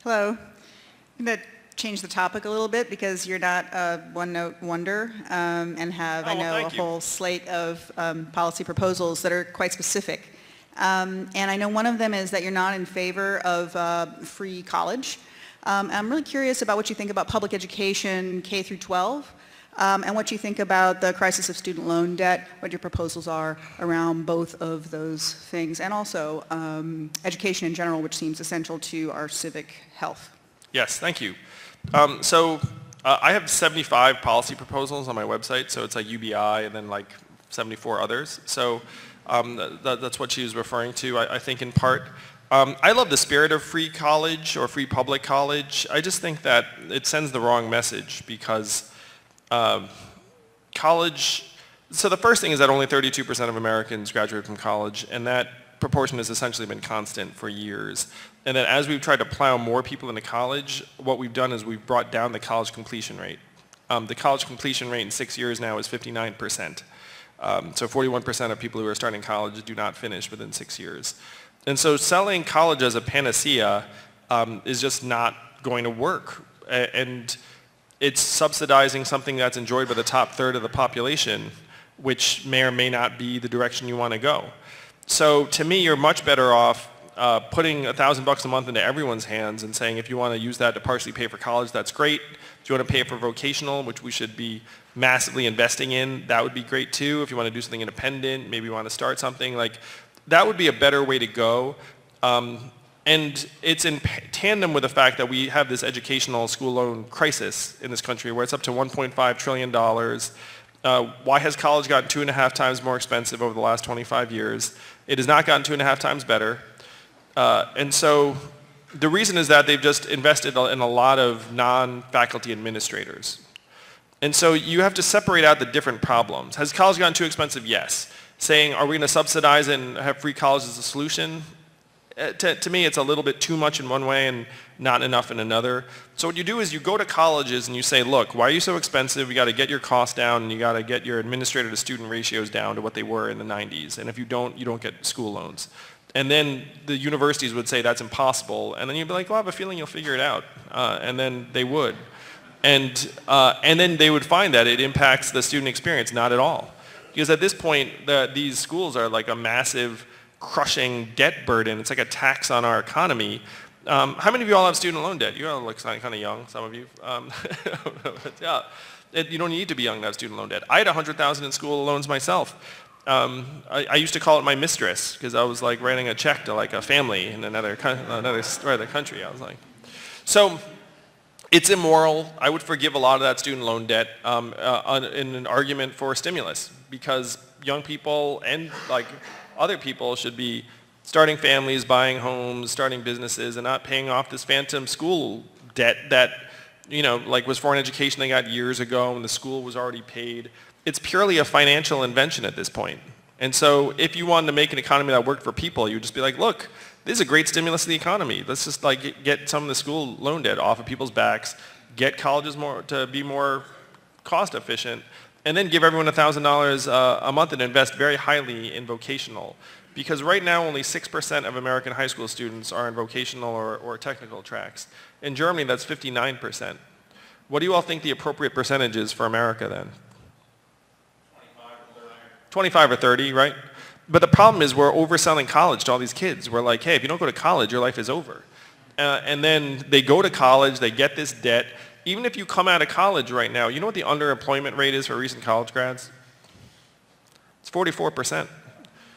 Hello. I'm going to change the topic a little bit because you're not a one-note wonder and have, I know, a whole slate of policy proposals that are quite specific. And I know one of them is that you're not in favor of free college. I'm really curious about what you think about public education K through 12 and what you think about the crisis of student loan debt, what your proposals are around both of those things, and also education in general, which seems essential to our civic health. Yes, thank you. I have 75 policy proposals on my website, so it's like UBI and then like 74 others. So that's what she was referring to, I think, in part. I love the spirit of free college or free public college. I just think that it sends the wrong message because college, so the first thing is that only 32% of Americans graduate from college, and that proportion has essentially been constant for years. And then as we've tried to plow more people into college, what we've done is we've brought down the college completion rate. The college completion rate in 6 years now is 59%. So 41% of people who are starting college do not finish within 6 years. And so selling college as a panacea is just not going to work. And it's subsidizing something that's enjoyed by the top third of the population, which may or may not be the direction you want to go. So to me, you're much better off putting $1,000 a month into everyone's hands and saying if you want to use that to partially pay for college, that's great. If you want to pay for vocational, which we should be massively investing in, that would be great too. If you want to do something independent, maybe you want to start something, like that would be a better way to go. And it's in tandem with the fact that we have this educational school loan crisis in this country where it's up to $1.5 trillion. Why has college gotten 2.5 times more expensive over the last 25 years? It has not gotten 2.5 times better. And so the reason is that they've just invested in a lot of non-faculty administrators. And so you have to separate out the different problems. Has college gotten too expensive? Yes. Saying, are we going to subsidize and have free college as a solution? To me, it's a little bit too much in one way and not enough in another. So what you do is you go to colleges and you say, look, why are you so expensive? You got to get your costs down and you got to get your administrator to student ratios down to what they were in the 90s. And if you don't get school loans. And then the universities would say that's impossible. And then you'd be like, well, I have a feeling you'll figure it out. And then they would. And then they would find that it impacts the student experience, not at all. Because at this point, these schools are like a massive crushing debt burden. It's like a tax on our economy. How many of you all have student loan debt? You all look kind of young, some of you. Yeah. You don't need to be young to have student loan debt. I had $100,000 in school loans myself. I used to call it my mistress because I was like writing a check to like a family in another country. I was like, so it's immoral. I would forgive a lot of that student loan debt in an argument for stimulus because young people and like other people should be starting families, buying homes, starting businesses, and not paying off this phantom school debt that, you know, like was for an education they got years ago and the school was already paid. It's purely a financial invention at this point. And so if you wanted to make an economy that worked for people, you would just be like, look, this is a great stimulus to the economy. Let's just like get some of the school loan debt off of people's backs, get colleges to be more cost efficient, and then give everyone $1,000 a month and invest very highly in vocational. Because right now only 6% of American high school students are in vocational or technical tracks. In Germany, that's 59%. What do you all think the appropriate percentage is for America then? 25 or 30, right? But the problem is we're overselling college to all these kids. We're like, hey, if you don't go to college, your life is over. And then they go to college, they get this debt. Even if you come out of college right now, you know what the underemployment rate is for recent college grads? It's 44%.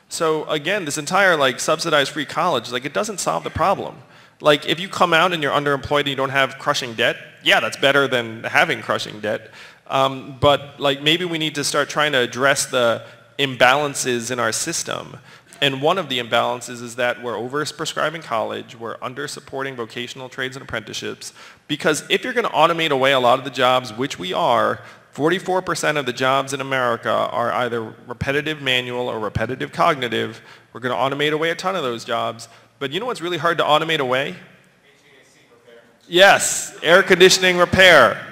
So again, this entire like subsidized free college, like it doesn't solve the problem. Like if you come out and you're underemployed and you don't have crushing debt, yeah, that's better than having crushing debt. But like maybe we need to start trying to address the imbalances in our system. And one of the imbalances is that we're over-prescribing college, we're under-supporting vocational trades and apprenticeships, because if you're going to automate away a lot of the jobs, which we are, 44% of the jobs in America are either repetitive manual or repetitive cognitive. We're going to automate away a ton of those jobs. But you know what's really hard to automate away? HVAC repair. Yes, air conditioning repair,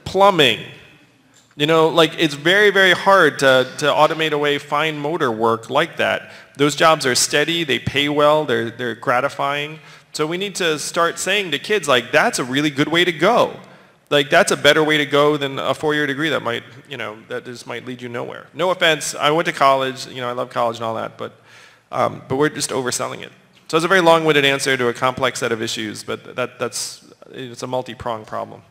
plumbing. You know, like it's very, very hard to automate away fine motor work like that. Those jobs are steady, they pay well, they're gratifying. So we need to start saying to kids, like, that's a really good way to go. Like, that's a better way to go than a 4-year degree that might, that just might lead you nowhere. No offense, I went to college, I love college and all that, but we're just overselling it. So it's a very long-winded answer to a complex set of issues, but it's a multi-pronged problem.